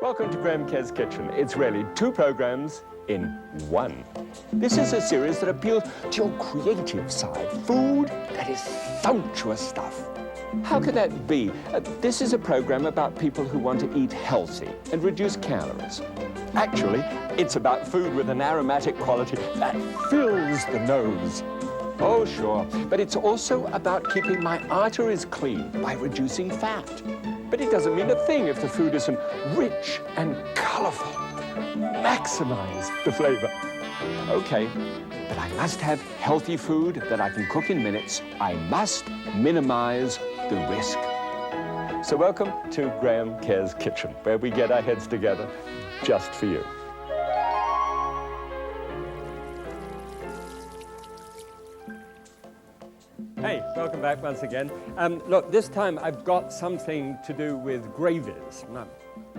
Welcome to Graham Kerr's Kitchen. It's really two programs in one. This is a series that appeals to your creative side. Food that is sumptuous stuff. How could that be? This is a program about people who want to eat healthy and reduce calories. Actually, it's about food with an aromatic quality that fills the nose. Oh, sure, but it's also about keeping my arteries clean by reducing fat. But it doesn't mean a thing if the food isn't rich and colorful. Maximize the flavor. Okay, but I must have healthy food that I can cook in minutes. I must minimize the risk. So welcome to Graham Kerr's Kitchen, where we get our heads together just for you. Hey, welcome back once again. Look, this time I've got something to do with gravies. Now,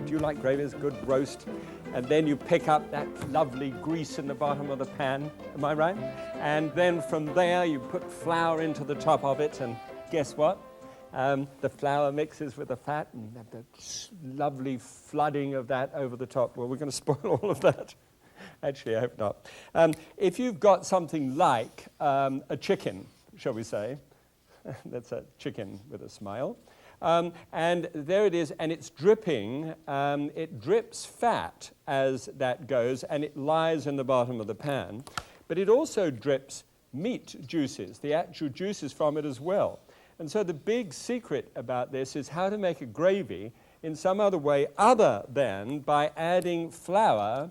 do you like gravies? Good roast. And then you pick up that lovely grease in the bottom of the pan, am I right? And then from there you put flour into the top of it, and guess what? The flour mixes with the fat and the lovely flooding of that over the top. Well, we're going to spoil all of that. Actually, I hope not. If you've got something like a chicken, shall we say, that's a chicken with a smile, and there it is, and it's dripping. It drips fat as that goes, and it lies in the bottom of the pan, but it also drips meat juices, the actual juices from it as well. And so the big secret about this is how to make a gravy in some other way other than by adding flour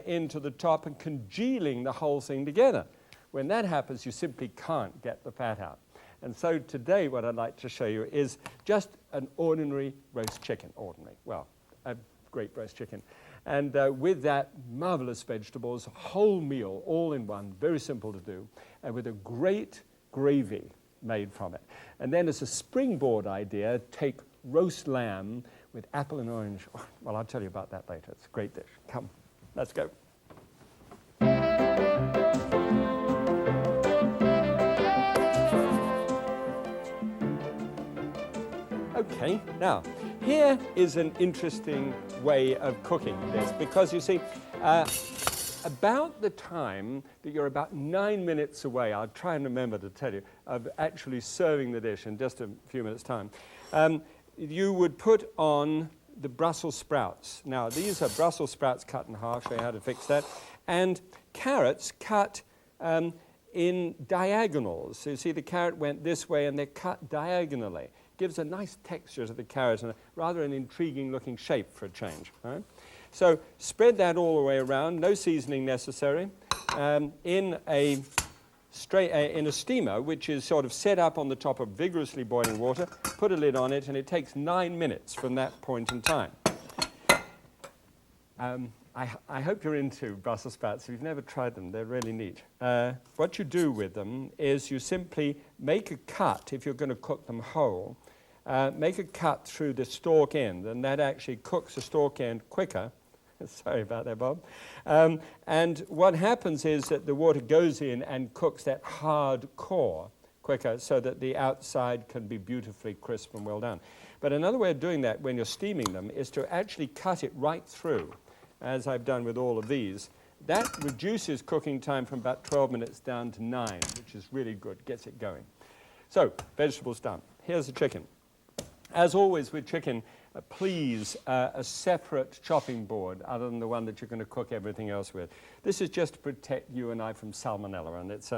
into the top and congealing the whole thing together. When that happens, you simply can't get the fat out. And so today what I'd like to show you is just an ordinary roast chicken. Ordinary, well, a great roast chicken. And with that, marvelous vegetables, whole meal, all in one, very simple to do, and with a great gravy made from it. And then as a springboard idea, take roast lamb with apple and orange. Oh, well, I'll tell you about that later. It's a great dish. Come, let's go. Okay, now, here is an interesting way of cooking this, because you see, about the time that you're about 9 minutes away, I'll try and remember to tell you, of actually serving the dish in just a few minutes' time, you would put on the Brussels sprouts. Now, these are Brussels sprouts cut in half, show you how to fix that, and carrots cut in diagonals. So you see the carrot went this way, and they're cut diagonally. Gives a nice texture to the carrot and rather an intriguing looking shape for a change. Right? So spread that all the way around, no seasoning necessary, in a steamer, which is sort of set up on the top of vigorously boiling water. Put a lid on it, and it takes 9 minutes from that point in time. I hope you're into Brussels sprouts. If you've never tried them, they're really neat. What you do with them is you simply make a cut, if you're going to cook them whole, make a cut through the stalk end, and that actually cooks the stalk end quicker. Sorry about that, Bob. And what happens is that the water goes in and cooks that hard core quicker so that the outside can be beautifully crisp and well done. But another way of doing that when you're steaming them is to actually cut it right through, as I've done with all of these. That reduces cooking time from about 12 minutes down to 9, which is really good, gets it going. So, vegetables done. Here's the chicken. As always with chicken, please a separate chopping board other than the one that you're going to cook everything else with. This is just to protect you and I from salmonella, and it's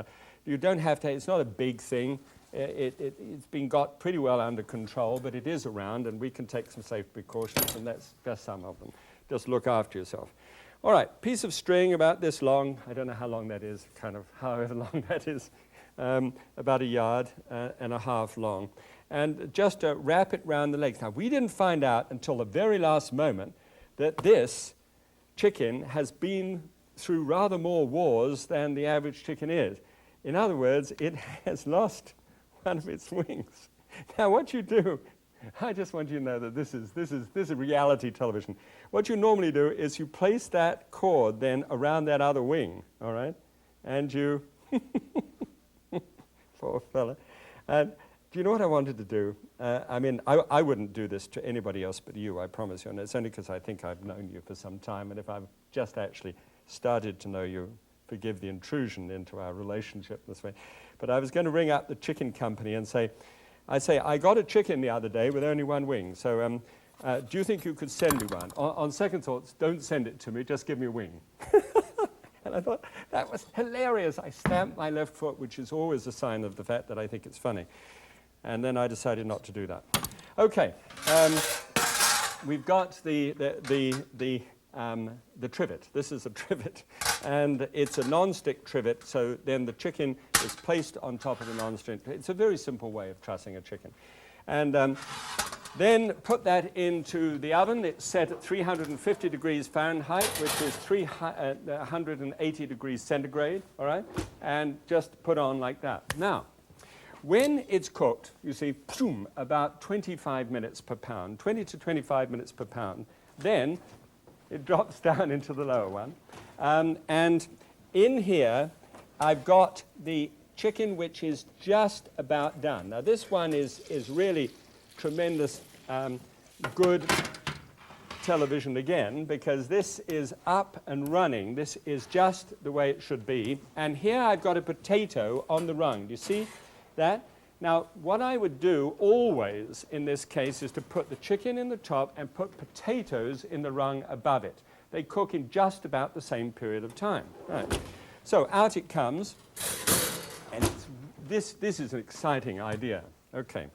you don't have to, it's not a big thing. It's been got pretty well under control, but it is around, and we can take some safe precautions, and that's just some of them. Just look after yourself. All right, piece of string about this long. I don't know how long that is, kind of however long that is. About 1.5 yards long. And just wrap it round the legs. Now, we didn't find out until the very last moment that this chicken has been through rather more wars than the average chicken is. In other words, it has lost one of its wings. Now, what you do, I just want you to know that this is reality television. What you normally do is you place that cord then around that other wing, all right? And you, poor fella, and Do you know what I wanted to do? I mean, I wouldn't do this to anybody else but you, I promise you, and it's only because I think I've known you for some time, and if I've just actually started to know you, forgive the intrusion into our relationship this way. But I was going to ring up the chicken company and say, I got a chicken the other day with only one wing, so do you think you could send me one? On second thoughts, don't send it to me, just give me a wing. And I thought, that was hilarious. I stamped my left foot, which is always a sign of the fact that I think it's funny. And then I decided not to do that. Okay, we've got the trivet. This is a trivet, and it's a non-stick trivet, so then the chicken is placed on top of the non-stick. It's a very simple way of trussing a chicken. And then put that into the oven. It's set at 350 degrees Fahrenheit, which is 180 degrees centigrade, all right? And just put on like that. Now, when it's cooked, you see, boom, about 25 minutes per pound, 20 to 25 minutes per pound, then it drops down into the lower one. And in here, I've got the chicken, which is just about done. Now, this one is really tremendous good television again, because this is up and running. This is just the way it should be. And here I've got a potato on the rung. Do you see that? Now, what I would do always in this case is to put the chicken in the top and put potatoes in the rung above it. They cook in just about the same period of time. Right. So out it comes, and this is an exciting idea. Okay.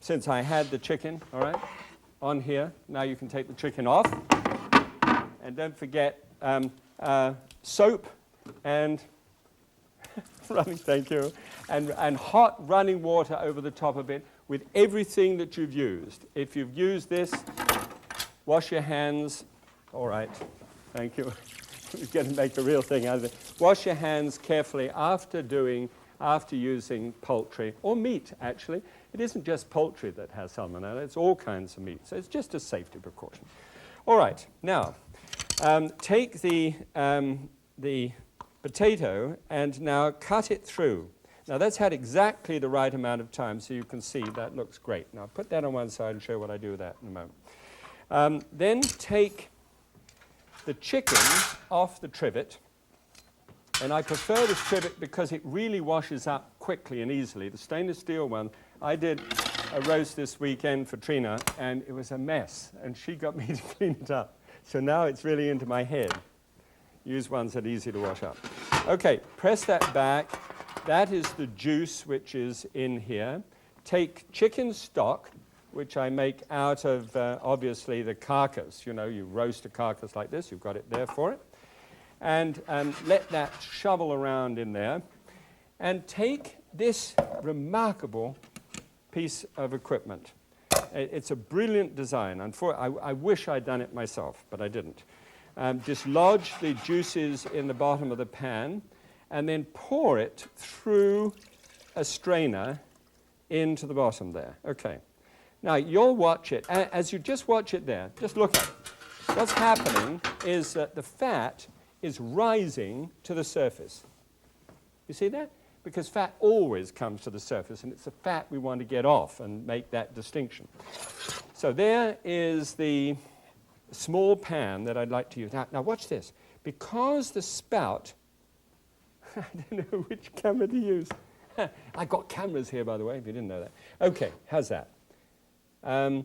Since I had the chicken, all right, on here, now you can take the chicken off. And don't forget soap and running, thank you, and hot running water over the top of it with everything that you've used. If you've used this, wash your hands. All right, thank you. We're going to make a real thing out of it. Wash your hands carefully after using poultry, or meat, actually. It isn't just poultry that has salmonella, it's all kinds of meat. So it's just a safety precaution. All right, now, take the potato and now cut it through. Now that's had exactly the right amount of time, so you can see that looks great. Now put that on one side and show what I do with that in a moment. Then take the chicken off the trivet. And I prefer this trivet because it really washes up quickly and easily. The stainless steel one, I did a roast this weekend for Trina, and it was a mess, and she got me to clean it up. So now it's really into my head. Use ones that are easy to wash up. Okay, press that back. That is the juice which is in here. Take chicken stock, which I make out of, obviously, the carcass. You know, you roast a carcass like this. You've got it there for it. And let that shovel around in there. And take this remarkable piece of equipment. It's a brilliant design. I wish I'd done it myself, but I didn't. Dislodge the juices in the bottom of the pan, and then pour it through a strainer into the bottom there. Okay. Now, you'll watch it. As you just watch it there, just look at it. What's happening is that the fat is rising to the surface. You see that? Because fat always comes to the surface, and it's the fat we want to get off and make that distinction. So there is the small pan that I'd like to use. Now watch this. Because the spout, I don't know which camera to use. I've got cameras here, by the way, if you didn't know that. Okay, how's that? Is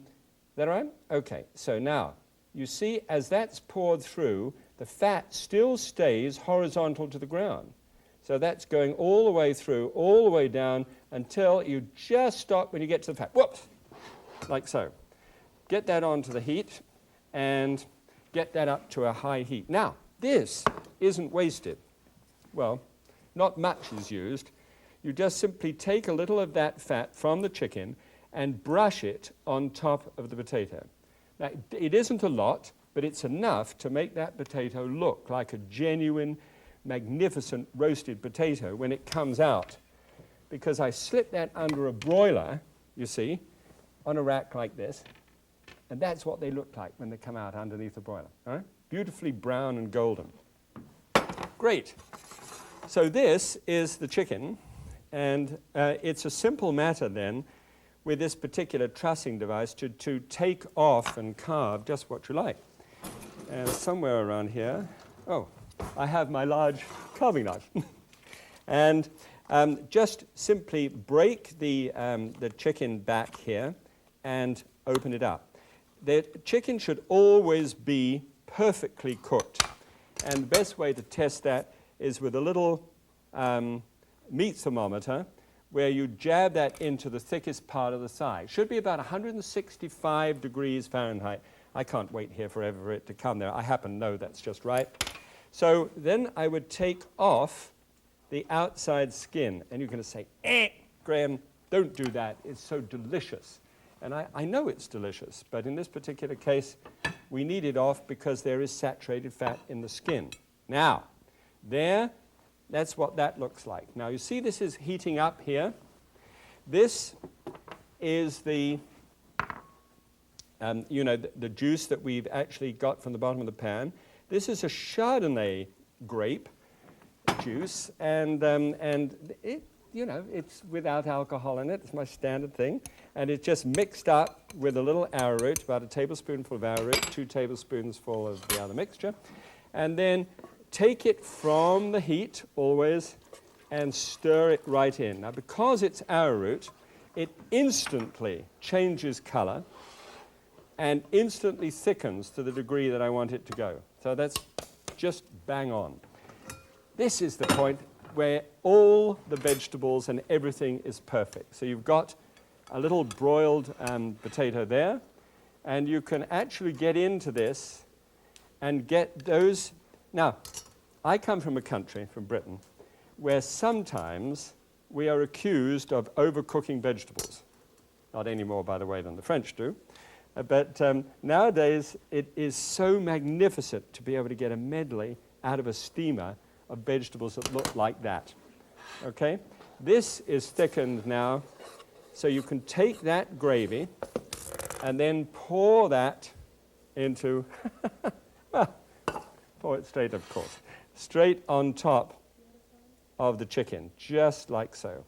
that all right? Okay, so now, you see, as that's poured through, the fat still stays horizontal to the ground. So that's going all the way through, all the way down, until you just stop when you get to the fat. Whoops! Like so. Get that onto the heat, and get that up to a high heat. Now, this isn't wasted. Well, not much is used. You just simply take a little of that fat from the chicken and brush it on top of the potato. Now, it isn't a lot, but it's enough to make that potato look like a genuine, magnificent roasted potato when it comes out. Because I slip that under a broiler, you see, on a rack like this, and that's what they look like when they come out underneath the broiler. All right? Beautifully brown and golden. Great. So this is the chicken, And it's a simple matter then with this particular trussing device to take off and carve just what you like. And somewhere around here, oh, I have my large carving knife. And just simply break the chicken back here and open it up. The chicken should always be perfectly cooked. And the best way to test that is with a little meat thermometer where you jab that into the thickest part of the thigh. It should be about 165 degrees Fahrenheit. I can't wait here forever for it to come there. I happen to know that's just right. So then I would take off the outside skin. And you're going to say, Graham, don't do that. It's so delicious. And I know it's delicious, but in this particular case, we need it off because there is saturated fat in the skin. Now, that's what that looks like. Now, you see this is heating up here. This is the juice that we've actually got from the bottom of the pan. This is a Chardonnay grape juice, and it's without alcohol in it. It's my standard thing. And it's just mixed up with a little arrowroot, about a tablespoonful of arrowroot, 2 tablespoonsful of the other mixture. And then take it from the heat, always, and stir it right in. Now, because it's arrowroot, it instantly changes color and instantly thickens to the degree that I want it to go. So that's just bang on. This is the point where all the vegetables and everything is perfect. So you've got a little broiled potato there, and you can actually get into this and get those. Now, I come from a country, from Britain, where sometimes we are accused of overcooking vegetables. Not any more, by the way, than the French do. But nowadays, it is so magnificent to be able to get a medley out of a steamer of vegetables that look like that. Okay? This is thickened now, so you can take that gravy and then pour that into, well, pour it straight, of course, straight on top of the chicken, just like so.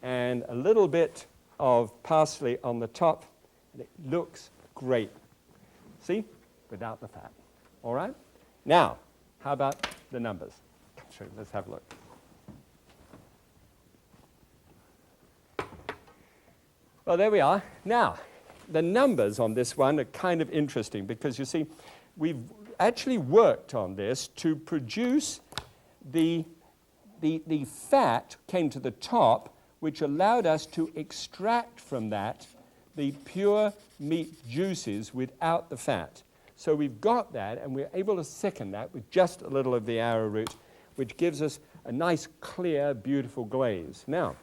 And a little bit of parsley on the top, and it looks great. See? Without the fat. All right? Now, how about the numbers? Sure, let's have a look. Well, there we are. Now, the numbers on this one are kind of interesting because, you see, we've actually worked on this to produce the fat came to the top, which allowed us to extract from that the pure meat juices without the fat. So we've got that, and we're able to thicken that with just a little of the arrowroot, which gives us a nice, clear, beautiful glaze. Now,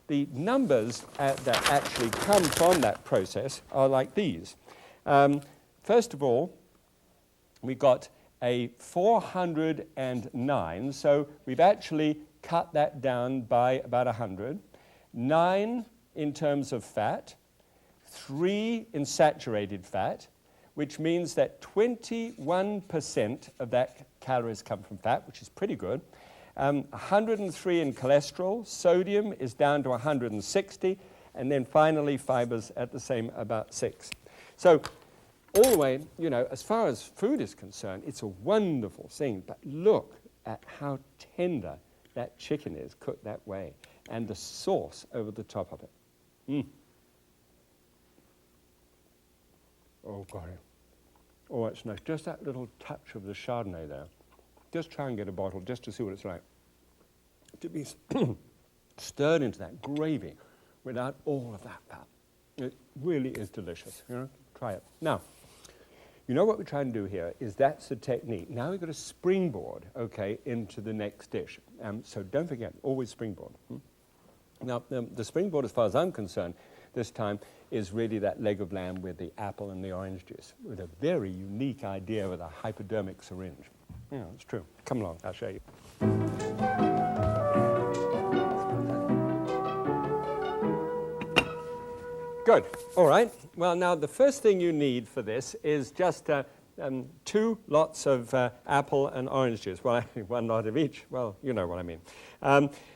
the numbers that actually come from that process are like these. First of all, we got a 409, so we've actually cut that down by about 100. 9 in terms of fat, 3 in saturated fat, which means that 21% of that calories come from fat, which is pretty good. 103 in cholesterol, sodium is down to 160, and then finally fibers at the same, about 6. So all the way, as far as food is concerned, it's a wonderful thing, but look at how tender that chicken is cooked that way, and the sauce over the top of it. Oh, God. Oh, it's nice. Just that little touch of the Chardonnay there. Just try and get a bottle just to see what it's like. To be stirred into that gravy without all of that fat. It really is delicious. Try it. Now, you know what we're trying to do here is that's the technique. Now we've got to springboard, okay, into the next dish. So don't forget, always springboard. Now, the springboard, as far as I'm concerned, this time is really that leg of lamb with the apple and the orange juice, with a very unique idea with a hypodermic syringe. Yeah, it's true. Come along, I'll show you. Good. All right. Well, now the first thing you need for this is just 2 lots of apple and orange juice. Well, actually, 1 lot of each. Well, you know what I mean.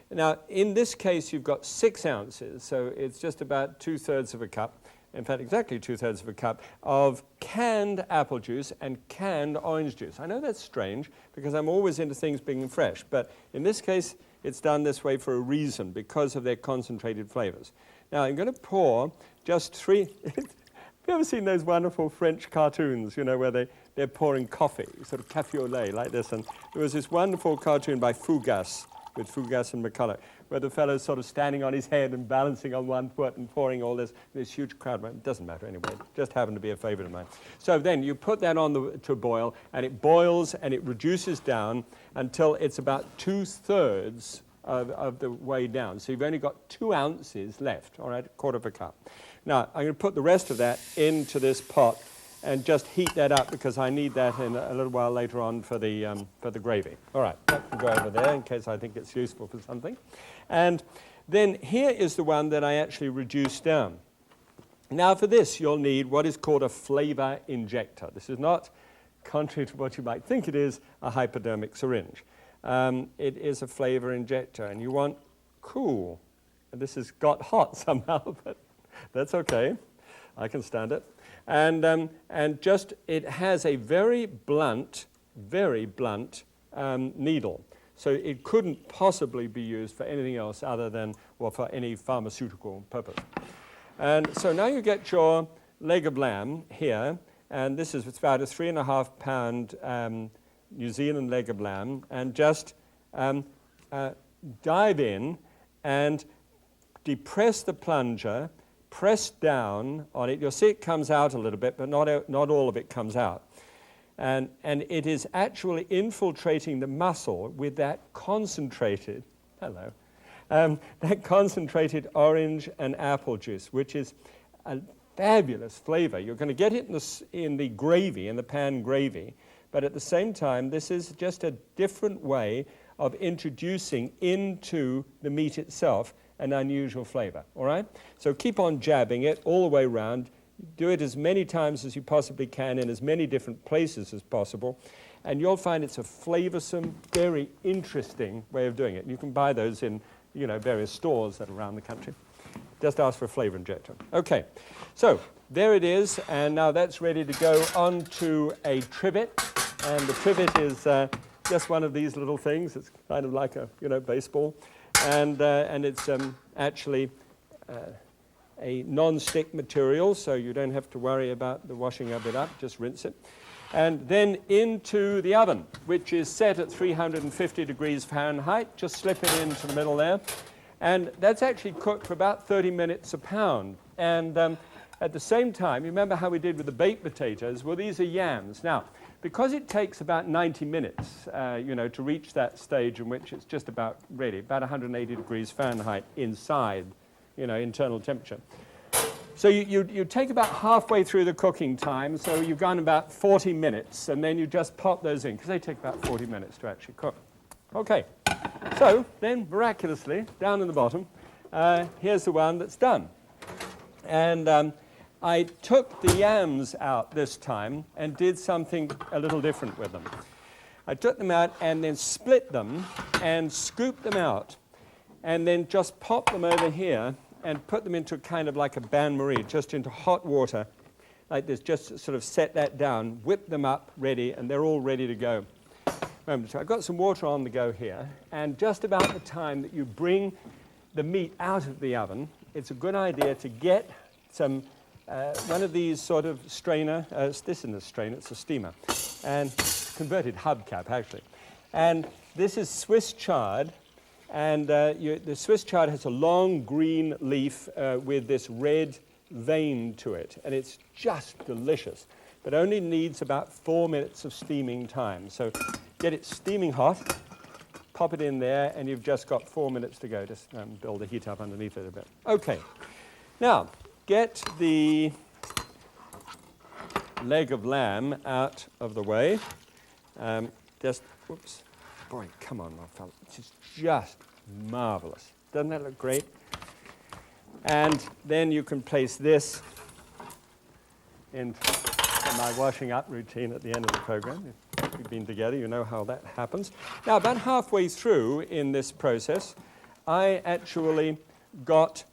Now, in this case, you've got 6 ounces, so it's just about 2/3 of a cup, in fact, exactly 2/3 of a cup of canned apple juice and canned orange juice. I know that's strange, because I'm always into things being fresh, but in this case, it's done this way for a reason, because of their concentrated flavors. Now, I'm going to pour just 3... Have you ever seen those wonderful French cartoons, you know, where they're pouring coffee, sort of café au lait, like this? And there was this wonderful cartoon by Fougas, with Fougas and McCulloch, where the fellow's sort of standing on his head and balancing on one foot and pouring all this huge crowd. It doesn't matter anyway, it just happened to be a favorite of mine. So then you put that on to boil, and it boils and it reduces down until it's about 2/3 of the way down. So you've only got 2 ounces left, all right, 1/4 of a cup. Now, I'm going to put the rest of that into this pot and just heat that up, because I need that in a little while later on for the gravy. All right, that can go over there in case I think it's useful for something. And then here is the one that I actually reduced down. Now for this, you'll need what is called a flavor injector. This is not, contrary to what you might think it is, a hypodermic syringe. It is a flavor injector, and you want cool. And this has got hot somehow, but that's okay. I can stand it. And just, it has a very blunt needle. So it couldn't possibly be used for anything else other than, or for any pharmaceutical purpose. And so now you get your leg of lamb here, and this is about a 3.5 pound New Zealand leg of lamb, and just dive in and depress the plunger, press down on it. You'll see it comes out a little bit, but not all of it comes out. And it is actually infiltrating the muscle with that concentrated, that concentrated orange and apple juice, which is a fabulous flavor. You're going to get it in the gravy, in the pan gravy, but at the same time, this is just a different way of introducing into the meat itself an unusual flavor, all right? So keep on jabbing it all the way around. Do it as many times as you possibly can in as many different places as possible, and you'll find it's a flavorsome, very interesting way of doing it. You can buy those in, various stores that are around the country. Just ask for a flavor injector. Okay, so there it is, and now that's ready to go onto a trivet, and the trivet is just one of these little things. It's kind of like a, baseball. And it's actually a non-stick material, so you don't have to worry about the washing of it up, just rinse it. And then into the oven, which is set at 350 degrees Fahrenheit. Just slip it into the middle there. And that's actually cooked for about 30 minutes a pound. And at the same time, you remember how we did with the baked potatoes? Well, these are yams. Now, because it takes about 90 minutes, to reach that stage in which it's just about ready, about 180 degrees Fahrenheit inside, internal temperature. So you take about halfway through the cooking time, so you've gone about 40 minutes, and then you just pop those in, because they take about 40 minutes to actually cook. Okay, so then miraculously, down in the bottom, here's the one that's done. And I took the yams out this time and did something a little different with them. I took them out and then split them and scooped them out, and then just popped them over here and put them into kind of like a bain-marie, just into hot water like this, just sort of set that down, whip them up, ready, and they're all ready to go. So I've got some water on the go here, and just about the time that you bring the meat out of the oven, it's a good idea to get some one of these sort of strainer, this isn't a strainer, it's a steamer, and converted hubcap actually. And this is Swiss chard, and the Swiss chard has a long green leaf with this red vein to it, and it's just delicious, but only needs about 4 minutes of steaming time. So get it steaming hot, pop it in there, and you've just got 4 minutes to go. Just build the heat up underneath it a bit. Okay, now, get the leg of lamb out of the way. Whoops. Boy, come on, my fellow. It's just marvelous. Doesn't that look great? And then you can place this into my washing up routine at the end of the program. If we've been together, you know how that happens. Now, about halfway through in this process, I actually got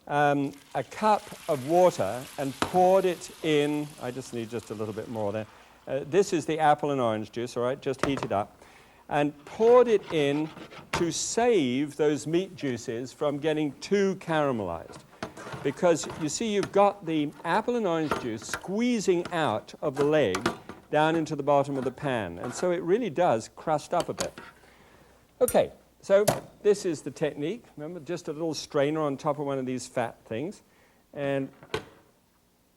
a cup of water and poured it in. I just need just a little bit more there. This is the apple and orange juice, all right, just heat it up. And poured it in to save those meat juices from getting too caramelized. Because you see, you've got the apple and orange juice squeezing out of the leg down into the bottom of the pan. And so it really does crust up a bit. Okay, so this is the technique. Remember, just a little strainer on top of one of these fat things. And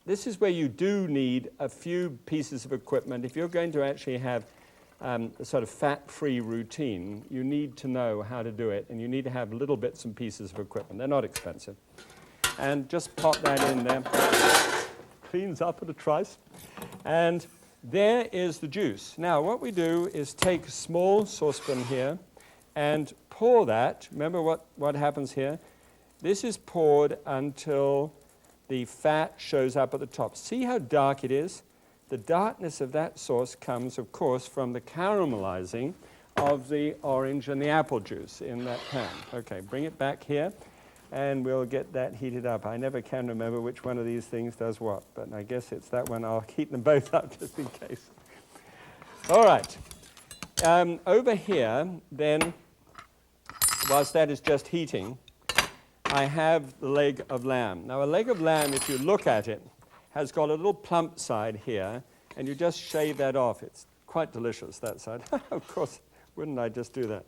this is where you do need a few pieces of equipment. If you're going to actually have a sort of fat-free routine, you need to know how to do it, and you need to have little bits and pieces of equipment. They're not expensive. And just pop that in there. Cleans up at a trice. And there is the juice. Now, what we do is take a small saucepan here and pour that. Remember what happens here? This is poured until the fat shows up at the top. See how dark it is? The darkness of that sauce comes, of course, from the caramelizing of the orange and the apple juice in that pan. Okay, bring it back here, and we'll get that heated up. I never can remember which one of these things does what, but I guess it's that one. I'll heat them both up just in case. All right. Over here, then, whilst that is just heating, I have the leg of lamb. Now, a leg of lamb, if you look at it, has got a little plump side here, and you just shave that off. It's quite delicious, that side. Of course, wouldn't I just do that?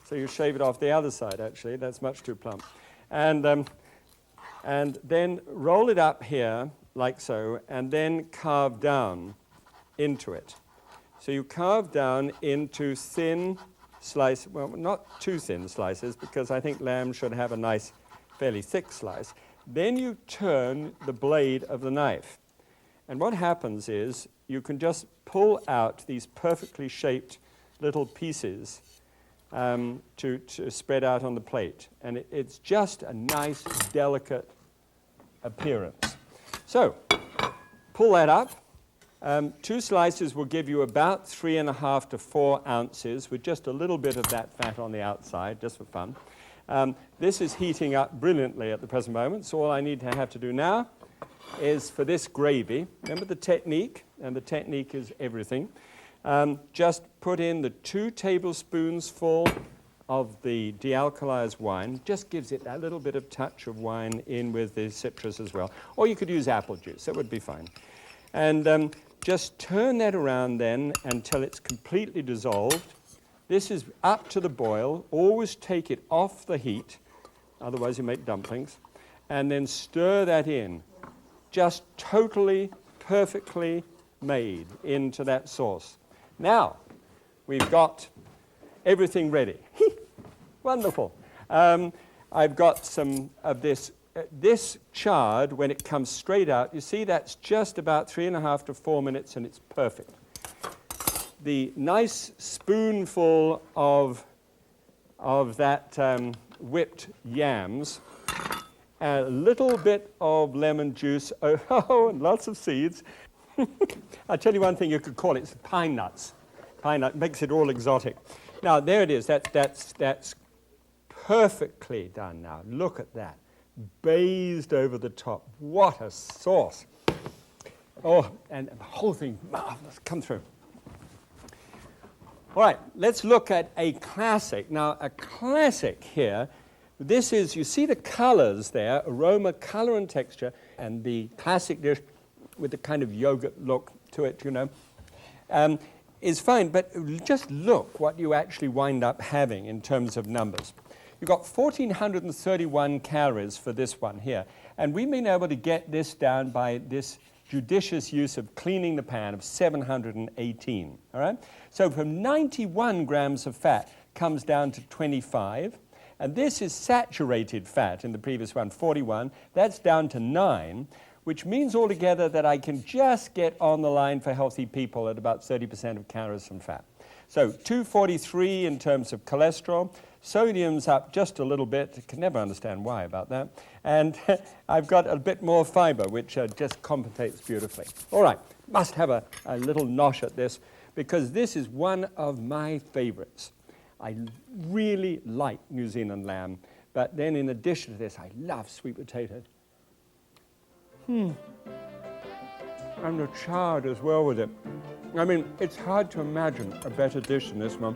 So you shave it off the other side, actually. That's much too plump. And then roll it up here, like so, and then carve down into it. So you carve down into thin slices, well, not too thin slices, because I think lamb should have a nice, fairly thick slice. Then you turn the blade of the knife. And what happens is you can just pull out these perfectly shaped little pieces to spread out on the plate. And it's just a nice, delicate appearance. So pull that up. 2 slices will give you about 3.5 to 4 ounces with just a little bit of that fat on the outside, just for fun. This is heating up brilliantly at the present moment, so all I need to have to do now is for this gravy, remember the technique, and the technique is everything, just put in the 2 tablespoons full of the dealkalized wine, just gives it that little bit of touch of wine in with the citrus as well, or you could use apple juice, that would be fine. And just turn that around then until it's completely dissolved. This is up to the boil. Always take it off the heat, otherwise you make dumplings, and then stir that in. Just totally, perfectly made into that sauce. Now, we've got everything ready. Wonderful. I've got some of this. This chard, when it comes straight out, you see that's just about 3.5 to 4 minutes, and it's perfect. The nice spoonful of that whipped yams, a little bit of lemon juice, and lots of seeds. I'll tell you one thing you could call it, it's pine nuts. Pine nut makes it all exotic. Now, there it is. That's perfectly done now. Look at that. Bathed over the top. What a sauce. Oh, and the whole thing, marvelous. Come through. All right, let's look at a classic. Now, a classic here, this is, you see the colors there, aroma, color, and texture, and the classic dish with the kind of yogurt look to it, you know, is fine. But just look what you actually wind up having in terms of numbers. You've got 1,431 calories for this one here. And we've been able to get this down by this judicious use of cleaning the pan of 718, all right? So from 91 grams of fat comes down to 25, and this is saturated fat in the previous one, 41. That's down to 9, which means altogether that I can just get on the line for healthy people at about 30% of calories from fat. So 243 in terms of cholesterol. Sodium's up just a little bit. I can never understand why about that. And I've got a bit more fiber, which just compensates beautifully. All right, must have a little nosh at this, because this is one of my favorites. I really like New Zealand lamb, But then in addition to this, I love sweet potatoes. And the chard as well with it. I mean, it's hard to imagine a better dish than this one.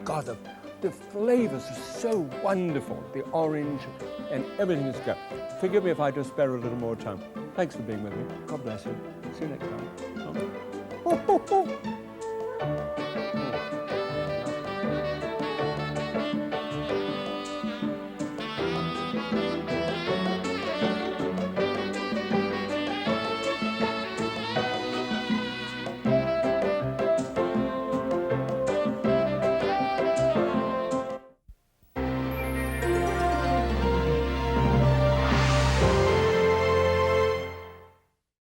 God, the flavors are so wonderful. The orange and everything is good. Forgive me if I just spare a little more time. Thanks for being with me. God bless you. See you next time.